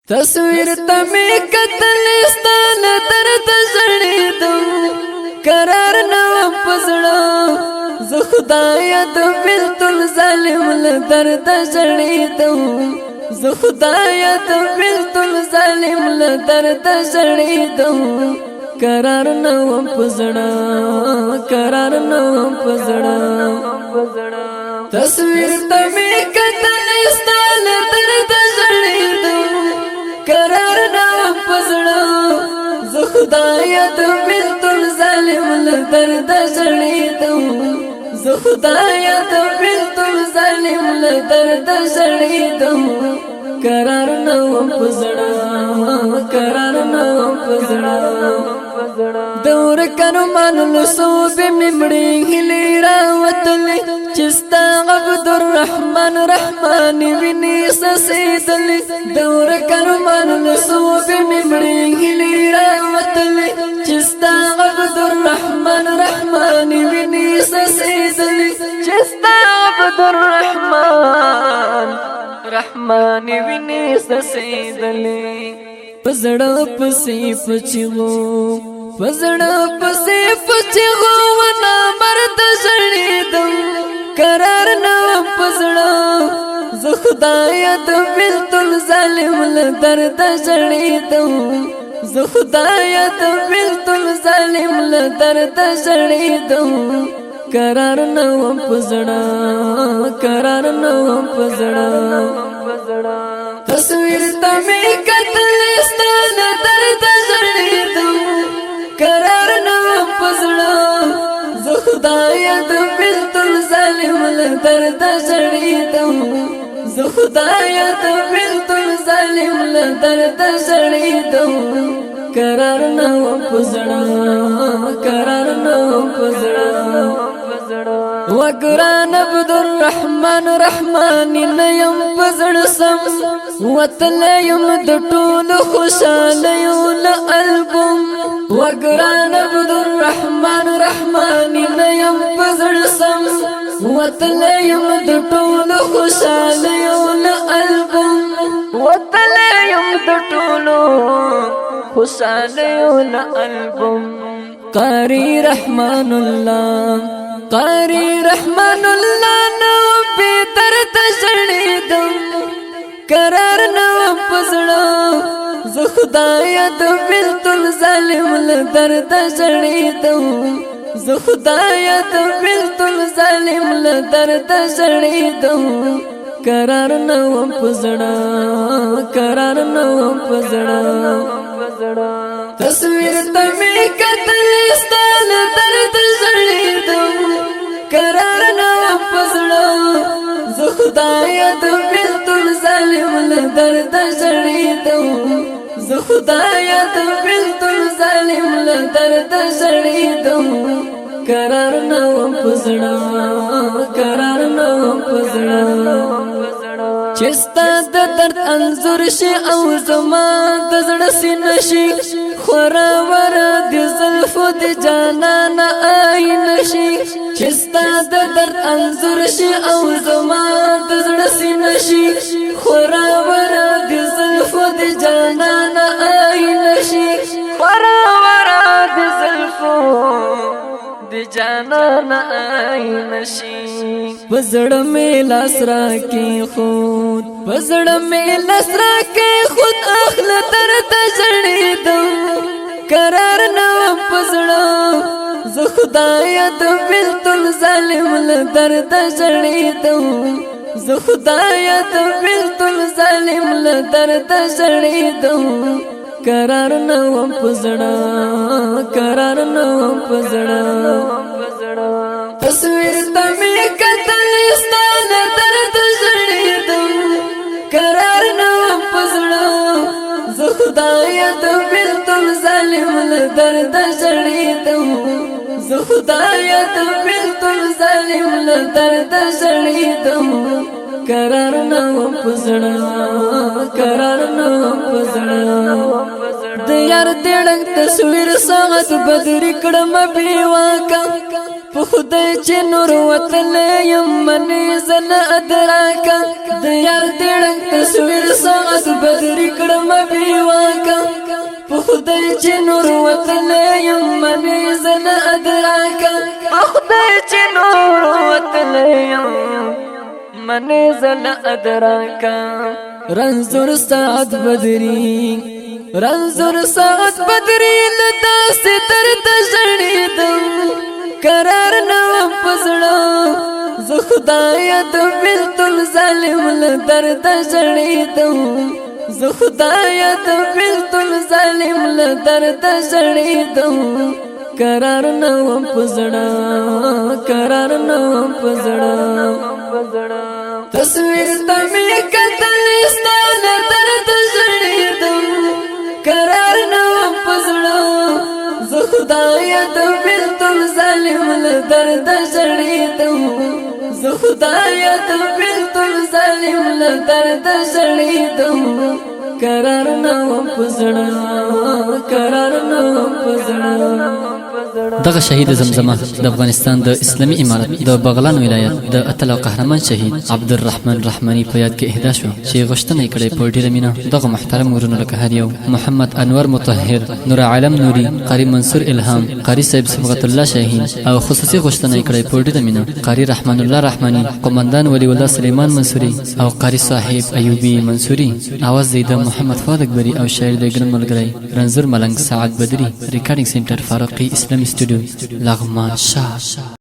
تصویر تمی قتلستان درد زړیدم قرار نوم پزړه زه خدایا د بلتل ظالم له درد زړیدم زه خدایا د بلتل ظالم له درد زړیدم قرار نوم پزړه قرار نوم پزړه تصویر تمی قتلستان درد زړیدم قرار نام پزړه زه خدایا د بلتل ظالم له درد زړیدم زه خدایا د بلتل ظالم له درد زړیدم قرار نام پزړه قرار نام پزړه دور کرمان لصوب ممړي هلي راوتل چستا عبد الرحمن رحمان ویني سسیدل دور کرمان لصوب ممړي هلي راوتل چستا عبد الرحمن رحمان ویني سسیدل چستا عبد الرحمن رحمان ویني سسیدل پزړه پسې پچغو پزړه پسې پچغو ونا مرد زړیدم قرار نوم پزړه زه خدایا د بلتل ظالم له درد زړیدم زه خدایا د بلتل ظالم له درد زړیدم قرار نوم پزړه قرار نوم پزړه تصویر تمی قتلستان درد زړیدم قرار نوم پزړه زه خدایا د بلتل ظالم له درد زړیدم زه خدایا د بلتل ظالم له درد زړیدم قرار نوم پزړه قرار نوم پزړه وګران عبد الرحمن رحمان نیم پزړ سم وتل یم د ټول خوشاله یو له البوم وګران عبد الرحمن رحمان نیم پزړ سم وتل یم د ټول خوشاله یو له البوم وتل یم د ټول خوشاله یو له البوم قاری رحمان الله قاری رحمان الله نو به درد زړیدم قرار نوم پزړه زه خدایا د بلتل ظالم له درد زړیدم زه خدایا د بلتل ظالم له درد زړیدم قرار نوم پزړه قرار نوم پزړه تصویر تمی قتلستان درد زړیدم قرار نوم پزړه زه خدایا د بلتل ظالم له درد زړیدم زه خدایا د بلتل ظالم له درد زړیدم قرار نوم پزړه قرار نوم پزړه چستا د درد انزور شي او زما د زړه سینه شي خورا ور د زلفو د جانان آئین شي چستا د درد انزور شي او زما د زړه سینه شي خورا ور د زلفو د جانان آئین شي خورا ور د زلفو د جانان آئین شي پزړه مې لاس راکې خود پزړه مې لاس راکې خود اخل درد زړیدم قرار نوم پزړه زه خدایا د بلتل ظالم له درد زړیدم زه خدایا د بلتل ظالم له درد زړیدم قرار نوم پزړه قرار نوم پزړه تصویر تمی قتلستان درد زړیدم قرار نوم پزړه زه خدایا د بلتل ظالم له درد زړیدم زه خدایا د بلتل ظالم له درد زړیدم قرار نوم پزړه قرار نوم پزړه د یار دړنګ تصویر ساغت بدر کړم بیواکا په خدای چې نور وتلی یم منې زه نه ادراکه د یار دې ړنګ تصویر ساعت بدري کړمه بېواکه په خدای چې نور وتلی یم منې زه نه ادراکه په خدای چې نور وتلی یم منې زه نه ادراکه رنځور ساعت بدري رنځور ساعت بدري له داسې درده ژړېدم قرار نه وم په زړه زه خدایه د بېلتون ظالم له درده ژړېدم زه خدایه د بېلتون ظالم له درده ژړېدم قرار نه وم په زړه قرار نه وم په زړه تصویر ته مې کتل ستا له درده ژړېدم قرار نه وم په زړه زه خدایه د بېلتون ظالم له درده ژړېدم زه خدایه د بېلتون ظالم له درده ژړېدم قرار نه وم په زړه قرار نه وم په زړه دغه شهید زمزمه د افغانستان د اسلامي امارت د بغلان ولایت د اتل او قهرمان شهید عبدالرحمن رحماني په یاد کې اهدا شو چې غوښتنه یې کړې په ډېره مینه دغه محترم ورونو لکه هر یو محمد انور مطهر، نور عالم نوري، قاری منصور الهام، قاری صاحب صبغت الله شاهین او خصوصي غوښتنه یې کړې په ډېره مینه قاری رحمان الله رحماني، قومندان ولی الله سلیمان منصوري او قاری صاحب ایوبی منصوري. اواز د محمد فؤاد اکبری او شاعر د ګران ملګری رنځور ملنګ سعد بدري. ریکارډینګ سنټر فاروقي اسلامي سټوډیو لغمان شاه.